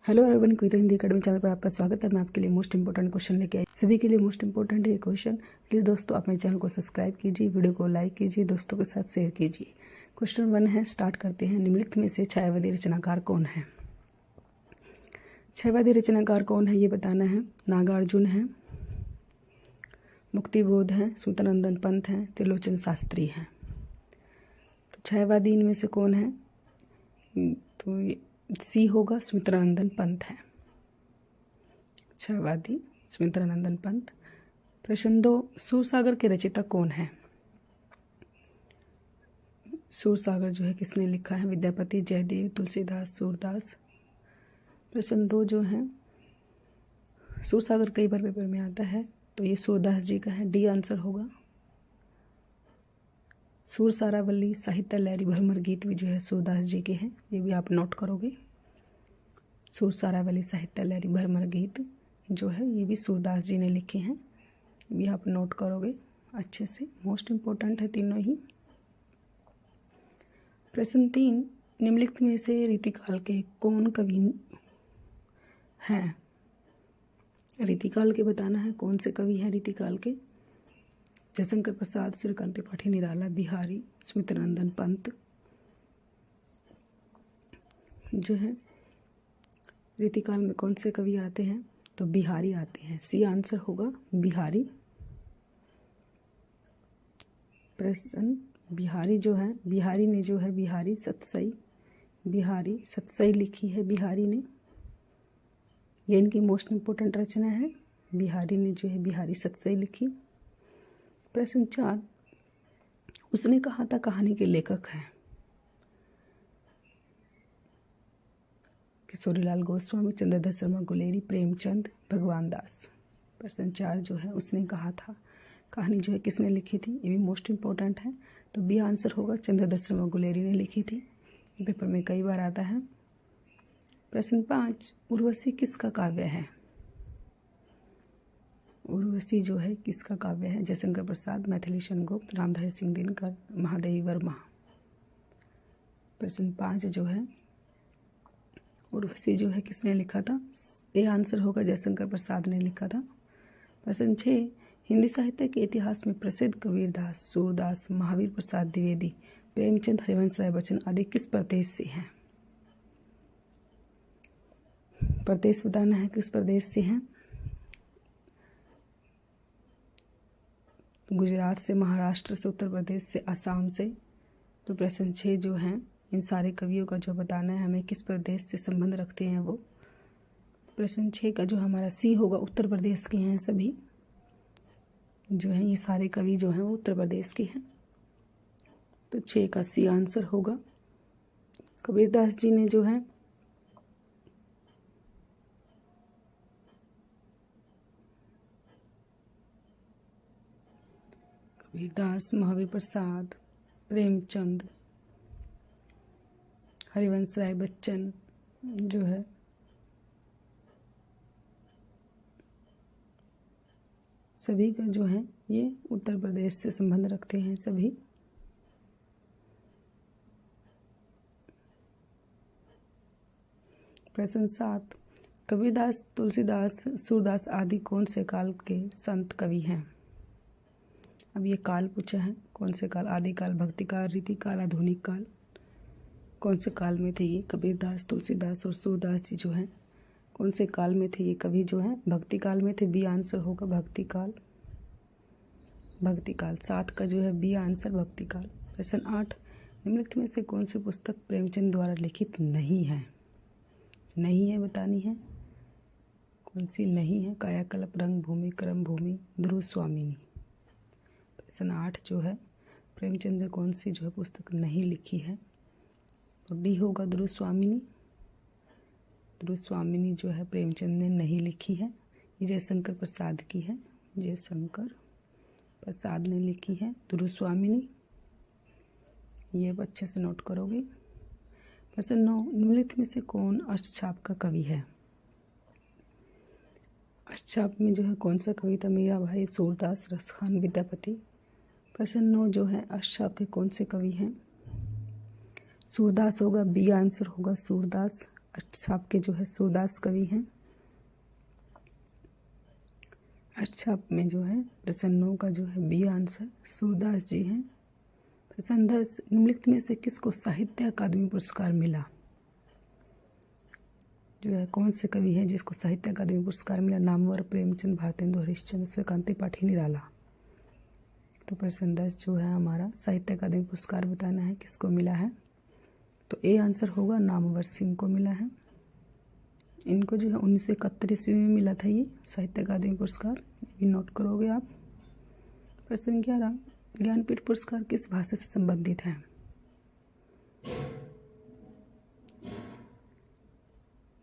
Hello everyone, कविता Hindi academy channel पर आपका स्वागत है। मैं आपके लिए मोस्ट इंपोर्टेंट क्वेश्चन लेके आई। सभी के लिए मोस्ट इंपोर्टेंट है क्वेश्चन। प्लीज़ दोस्तों आप मेरे चैनल को सब्सक्राइब कीजिए, वीडियो को लाइक कीजिए, दोस्तों के साथ शेयर कीजिए। क्वेश्चन 1 है, स्टार्ट करते हैं। निम्नलिखित में से छायावादी रचनाकार कौन है? छायावादी रचनाकार कौन है ये बताना है। नागार्जुन है, मुक्तिबोध है, सुतनंदन पंत है, त्रिलोचन शास्त्री है। तो छायावादी इनमें से कौन है? तो सी होगा, सुमित्रानंदन पंत है। छायावादी सुमित्रानंदन पंत। प्रश्न 2, सूरसागर के रचयिता कौन है? सूरसागर जो है किसने लिखा है? विद्यापति, जयदेव, तुलसीदास, सूरदास। प्रश्न 2 जो है, सूरसागर कई बार पेपर में आता है, तो ये सूरदास जी का है। डी आंसर होगा। सूर सारावली साहित्य लहरी भरमर गीत भी जो है सूरदास जी के हैं, ये भी आप नोट करोगे। सूर सारावली साहित्य लहरी भरमर गीत जो है ये भी सूरदास जी ने लिखे हैं, ये भी आप नोट करोगे अच्छे से। मोस्ट इम्पोर्टेंट है तीनों ही। प्रश्न 3, निम्नलिखित में से रीतिकाल के कौन कवि हैं? रीतिकाल के बताना है, कौन से कवि हैं रीतिकाल के? जयशंकर प्रसाद, सूर्यकांत त्रिपाठी, निराला, बिहारी, सुमित्रानंदन पंत। जो है रीतिकाल में कौन से कवि आते हैं? तो बिहारी आते हैं। सी आंसर होगा बिहारी। प्रश्न बिहारी जो है, बिहारी ने जो है बिहारी सतसई लिखी है बिहारी ने। ये इनकी मोस्ट इम्पोर्टेंट रचना है। बिहारी ने जो है बिहारी सतसई लिखी। प्रश्न 4, उसने कहा था कहानी के लेखक हैं? किशोरीलाल गोस्वामी, चंद्रदत्त शर्मा गुलेरी, प्रेमचंद, भगवान दास। प्रश्न 4 जो है, उसने कहा था कहानी जो है किसने लिखी थी? ये भी मोस्ट इम्पोर्टेंट है। तो बी आंसर होगा, चंद्रदत्त शर्मा गुलेरी ने लिखी थी। पेपर में कई बार आता है। प्रश्न 5, उर्वशी किसका काव्य है? उर्वशी जो है किसका काव्य है? जयशंकर प्रसाद, मैथिली सेनगुप्त, रामधारी सिंह दिनकर, महादेवी वर्मा। प्रश्न 5 जो है, उर्वशी जो है किसने लिखा था? ए आंसर होगा, जयशंकर प्रसाद ने लिखा था। प्रश्न 6, हिंदी साहित्य के इतिहास में प्रसिद्ध कबीरदास, सूरदास, महावीर प्रसाद द्विवेदी, प्रेमचंद, हरिवंश राय बच्चन आदि किस प्रदेश से हैं? प्रदेश बताना है, किस प्रदेश से हैं? गुजरात से, महाराष्ट्र से, उत्तर प्रदेश से, असम से। तो प्रश्न 6 जो हैं, इन सारे कवियों का जो बताना है हमें किस प्रदेश से संबंध रखते हैं वो। प्रश्न 6 का जो हमारा सी होगा, उत्तर प्रदेश के हैं सभी जो हैं, ये सारे कवि जो हैं वो उत्तर प्रदेश के हैं। तो 6 का सी आंसर होगा। कबीरदास जी ने जो है कबीरदास, महावीर प्रसाद, प्रेमचंद, हरिवंश राय बच्चन जो है सभी का जो है ये उत्तर प्रदेश से संबंध रखते हैं सभी। प्रश्न 7, कबीरदास, तुलसीदास, सूरदास आदि कौन से काल के संत कवि हैं? अब ये काल पूछा है, कौन से काल? आदिकाल, भक्तिकाल, रीतिकाल, आधुनिक काल। कौन से काल में थे ये कबीरदास, तुलसीदास और सूरदास जी जो हैं? कौन से काल में थे ये कवि जो हैं? भक्ति काल में थे। बी आंसर होगा भक्तिकाल। 7 का जो है बी आंसर भक्तिकाल। प्रश्न 8, निम्नलिखित में से कौन सी पुस्तक प्रेमचंद द्वारा लिखित नहीं है? नहीं है बतानी है, कौन सी नहीं है? कायाकल्प, रंगभूमि, कर्मभूमि, ध्रुव स्वामिनी। प्रश्न 8 जो है, प्रेमचंद ने कौन सी जो है पुस्तक नहीं लिखी है? तो डी होगा, ध्रुव स्वामिनी। ध्रुव स्वामिनी जो है प्रेमचंद ने नहीं लिखी है। ये जयशंकर प्रसाद की है, जयशंकर प्रसाद ने लिखी है ध्रुव स्वामिनी। ये अब अच्छे से नोट करोगे। प्रश्न 9, निम्नलिखित में से कौन अष्टछाप का कवि है? अष्टछाप में जो है कौन सा कवि था? मीराबाई, सूरदास, रसखान, विद्यापति। प्रश्न 9 जो है, अष्टछाप के कौन से कवि हैं? सूरदास होगा। बी आंसर होगा सूरदास। अष्टछाप के जो है सूरदास कवि हैं। अष्टछाप में जो है प्रश्न 9 का जो है बी आंसर सूरदास जी हैं। प्रश्न 10 निम्नलिखित में से किसको साहित्य अकादमी पुरस्कार मिला? जो है कौन से कवि है जिसको साहित्य अकादमी पुरस्कार मिला? नामवर, प्रेमचंद, भारतेंदु हरिश्चंद्र, सूर्यकांत त्रिपाठी, निराला। तो प्रश्न 10 जो है हमारा साहित्य अकादमी पुरस्कार बताना है किसको मिला है। तो ए आंसर होगा नामवर सिंह को मिला है। इनको जो है 1971 ईस्वी में मिला था ये साहित्य अकादमी पुरस्कार, ये भी नोट करोगे आप। प्रश्न 11 ज्ञानपीठ पुरस्कार किस भाषा से संबंधित है?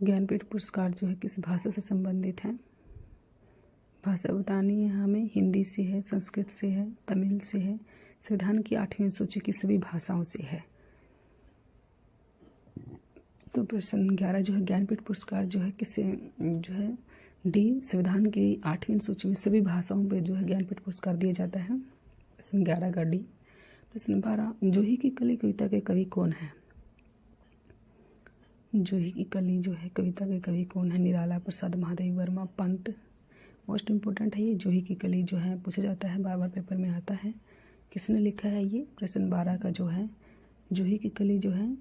ज्ञानपीठ पुरस्कार जो है किस भाषा से संबंधित है? भाषा बतानी है हमें। हिंदी से है, संस्कृत से है, तमिल से है, संविधान की 8वीं सूची की सभी भाषाओं से है। तो प्रश्न 11 जो है ज्ञानपीठ पुरस्कार जो है किसे जो है डी संविधान की 8वीं सूची में सभी भाषाओं पे जो है ज्ञानपीठ पुरस्कार दिया जाता है। प्रश्न 11 का डी। प्रश्न 12 जूही की कली कविता के कवि कौन है? जूही की कली जो है कविता के कवि कौन है? निराला, प्रसाद, महादेवी वर्मा, पंत। मोस्ट इम्पोर्टेंट है ये। जूही की कली जो है पूछा जाता है, बार बार पेपर में आता है। किसने लिखा है ये? प्रश्न 12 का जो है जूही की कली जो है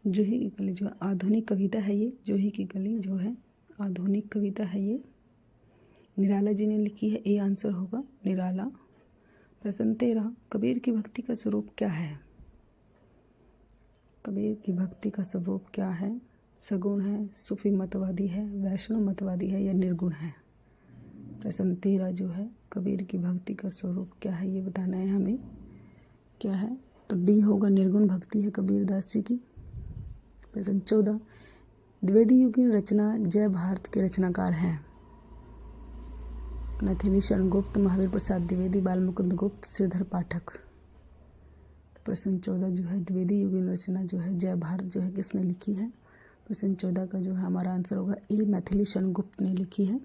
जूही की कली जो है आधुनिक कविता है ये। जूही की कली जो है आधुनिक कविता है ये। निराला जी ने लिखी है। ए आंसर होगा निराला। प्रश्न 13 कबीर की भक्ति का स्वरूप क्या है? कबीर की भक्ति का स्वरूप क्या है? सगुण है, सूफी मतवादी है, वैष्णव मतवादी है या निर्गुण है? प्रश्न 13 जो है कबीर की भक्ति का स्वरूप क्या है ये बताना है हमें। क्या है? तो डी होगा निर्गुण भक्ति है कबीर दास जी की। प्रश्न 14 द्विवेदी युगीन रचना जय भारत के रचनाकार हैं? मैथिली शरण गुप्त, महावीर प्रसाद द्विवेदी, बाल मुकुंद गुप्त, श्रीधर पाठक। तो प्रश्न 14 जो है द्विवेदी युगीन रचना जो है जय भारत जो है किसने लिखी है? प्रश्न 14 का जो है हमारा आंसर होगा ए मैथिली शरण गुप्त ने लिखी है।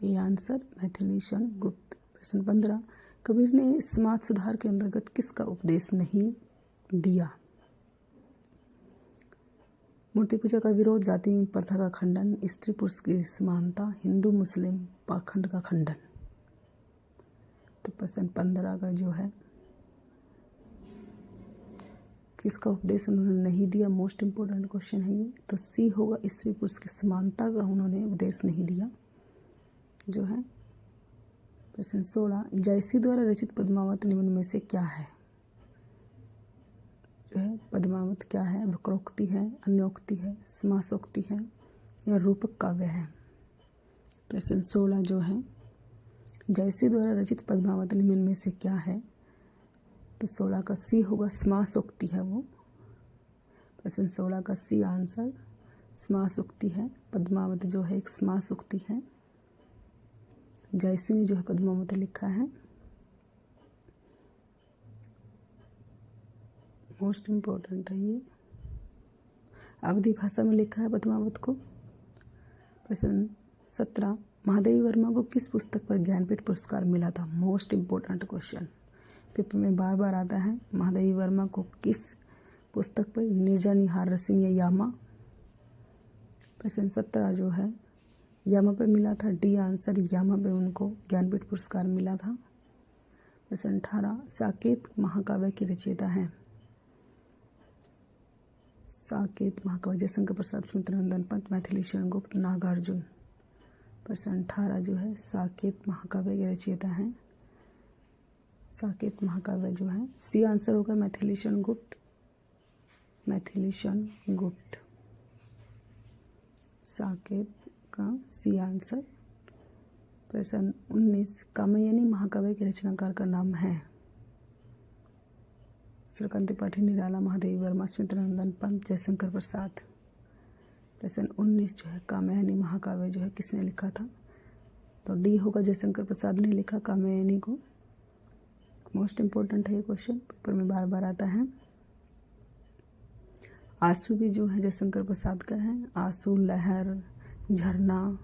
A answer Maithili Sharan Gupt. प्रश्न 15 कबीर ने समाज सुधार के अंतर्गत किसका उपदेश नहीं दिया? मूर्ति पूजा का विरोध, जाति प्रथा का खंडन, स्त्री पुरुष की समानता, हिंदू मुस्लिम पाखंड का खंडन। तो प्रश्न 15 का जो है किसका उपदेश उन्होंने नहीं दिया? मोस्ट इम्पोर्टेंट क्वेश्चन है ये। तो सी होगा स्त्री पुरुष की समानता का उन्होंने उपदेश नहीं दिया जो है। प्रश्न 16 जयसी द्वारा रचित पद्मावत निम्न में से क्या है? जो है पद्मावत क्या है? वक्रोक्ति है, अन्योक्ति है, समासोक्ति है या रूपक काव्य है? प्रश्न 16 जो है जयसी द्वारा रचित पद्मावत निम्न में से क्या है? तो 16 का सी होगा समासोक्ति है वो। प्रश्न 16 का सी आंसर समासोक्ति है। पद्मावत जो है एक समासोक्ति है। जयसी ने जो है पद्मावत लिखा है। मोस्ट इम्पोर्टेंट है ये। अवधी भाषा में लिखा है पद्मावत को। प्रश्न 17 महादेवी वर्मा को किस पुस्तक पर ज्ञानपीठ पुरस्कार मिला था? मोस्ट इम्पोर्टेंट क्वेश्चन, पेपर में बार बार आता है। महादेवी वर्मा को किस पुस्तक पर? निर्जा निहार रसीम या यामा। प्रश्न 17 जो है यामा पर मिला था। डी आंसर यामा पर उनको ज्ञानपीठ पुरस्कार मिला था। प्रश्न 18 साकेत महाकाव्य की रचयिता हैं? साकेत महाकाव्य जयशंकर प्रसाद, सुमित्रानंदन पंत, मैथिली शरण गुप्त, नागार्जुन। प्रश्न 18 जो है साकेत महाकाव्य के रचयिता हैं। साकेत महाकाव्य जो है सी आंसर होगा मैथिली शरण गुप्त। मैथिली शरण गुप्त साकेत का सी आंसर। प्रश्न 19 कामयानी महाकाव्य के रचनाकार का नाम है? सूर्यकांत त्रिपाठी, निराला, महादेवी वर्मा, सुमित्रानंदन पंत, जयशंकर प्रसाद। प्रश्न 19 जो है कामयानी महाकाव्य जो है किसने लिखा था? तो डी होगा जयशंकर प्रसाद ने लिखा कामयानी को। मोस्ट इम्पोर्टेंट है ये क्वेश्चन, पेपर में बार बार आता है। आंसू भी जो है जयशंकर प्रसाद का है। आंसू, लहर, झरना,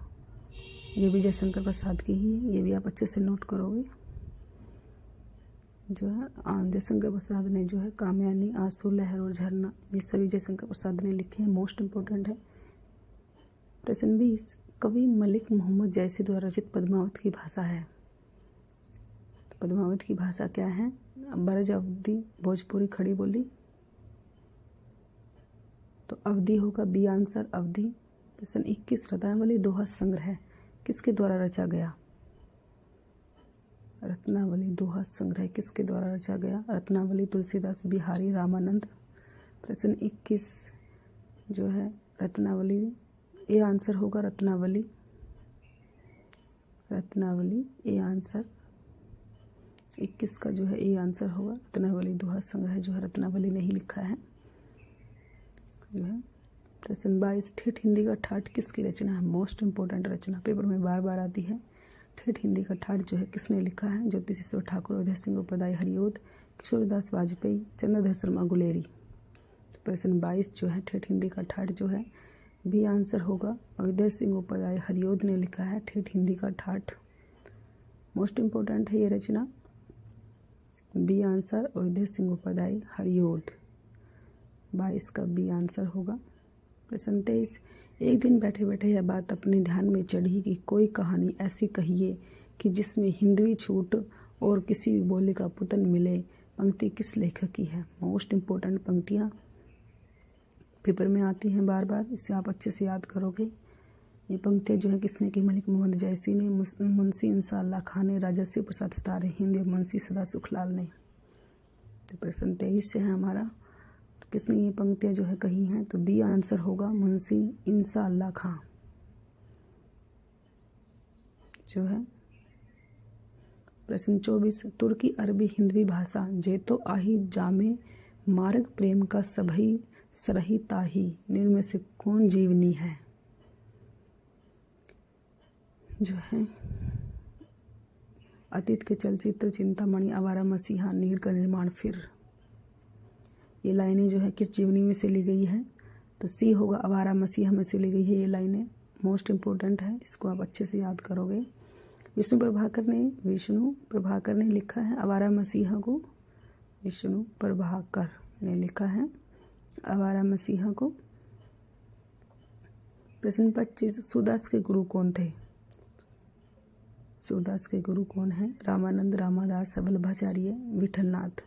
ये भी जयशंकर प्रसाद की ही है, ये भी आप अच्छे से नोट करोगे। जो है जयशंकर प्रसाद ने जो है कामयानी, आंसू, लहर और झरना, ये सभी जयशंकर प्रसाद ने लिखे हैं। मोस्ट इम्पोर्टेंट है। प्रश्न 20, कवि मलिक मोहम्मद जैसी द्वारा रचित पद्मावत की भाषा है। पद्मावत की भाषा क्या है? ब्रज अवधी, भोजपुरी, खड़ी बोली। तो अवधि होगा बी आंसर, अवधि। प्रश्न 21, रत्नावली दोहा संग्रह किसके द्वारा रचा गया? रत्नावली दोहा संग्रह किसके द्वारा रचा गया? रत्नावली तुलसीदास, बिहारी, रामानंद। प्रश्न 21 जो है रत्नावली, ए आंसर होगा रत्नावली। रत्नावली ए आंसर, 21 का जो है ए आंसर होगा। रत्नावली दोहा संग्रह जो है रत्नावली ने ही लिखा है जो है। प्रश्न 22, ठेठ हिंदी का ठाठ किसकी रचना है? मोस्ट इम्पोर्टेंट रचना, पेपर में बार बार आती है। ठेठ हिंदी का ठाठ जो है किसने लिखा है? ज्योतिषीश्वर ठाकुर, अवधेश सिंह उपाध्याय हरिओद, किशोरदास वाजपेयी, चंद्रधर शर्मा गुलेरी। तो प्रश्न 22 जो है ठेठ हिंदी का ठाठ जो है बी आंसर होगा। अवधेश सिंह उपाध्याय हरिओद ने लिखा है ठेठ हिंदी का ठाठ। मोस्ट इम्पोर्टेंट है ये रचना, बी आंसर अवधेश सिंह उपाध्याय हरिओद। 22 का बी आंसर होगा। प्रश्न 23, एक दिन बैठे बैठे यह बात अपने ध्यान में चढ़ी कि कोई कहानी ऐसी कहिए कि जिसमें हिंदवी छूट और किसी भी बोली का पुतन मिले। पंक्ति किस लेखक की है? मोस्ट इम्पोर्टेंट पंक्तियाँ पेपर में आती हैं बार बार, इसे आप अच्छे से याद करोगे। ये पंक्तियाँ जो है किसने की? मलिक मोहम्मद जैसी ने, मुंशी इंसाअल्लाह खान ने, राजर्षि प्रसाद सितारे हिंद और मुंशी सदा सुखलाल ने। तो प्रश्न 23 से है हमारा, तो किसने ये पंक्तियाँ जो है कही हैं? तो बी आंसर होगा मुंशी इंसाअल्लाह खां जो है। प्रश्न 24, तुर्की अरबी हिंदवी भाषा जे तो आही जामे मार्ग प्रेम का सबही सरही ताही, निम्न में से कौन जीवनी है? जो है अतीत के चलचित्र, चिंतामणि, आवारा मसीहा, नीड़ का निर्माण, फिर। ये लाइनें जो है किस जीवनी में से ली गई है? तो सी होगा, आवारा मसीहा में से ली गई है ये लाइनें। मोस्ट इम्पोर्टेंट है, इसको आप अच्छे से याद करोगे। विष्णु प्रभाकर ने लिखा है आवारा मसीहा को। विष्णु प्रभाकर ने लिखा है आवारा मसीहा को। प्रश्न 25, सूरदास के गुरु कौन थे? सूरदास के गुरु कौन है? रामानंद, रामादास, वल्लभाचार्य, विठलनाथ।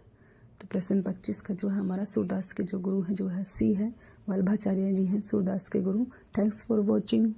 तो प्रश्न 25 का जो है हमारा सूरदास के जो गुरु है जो है सी है, वल्लभाचार्य जी हैं सूरदास के गुरु। Thanks for watching.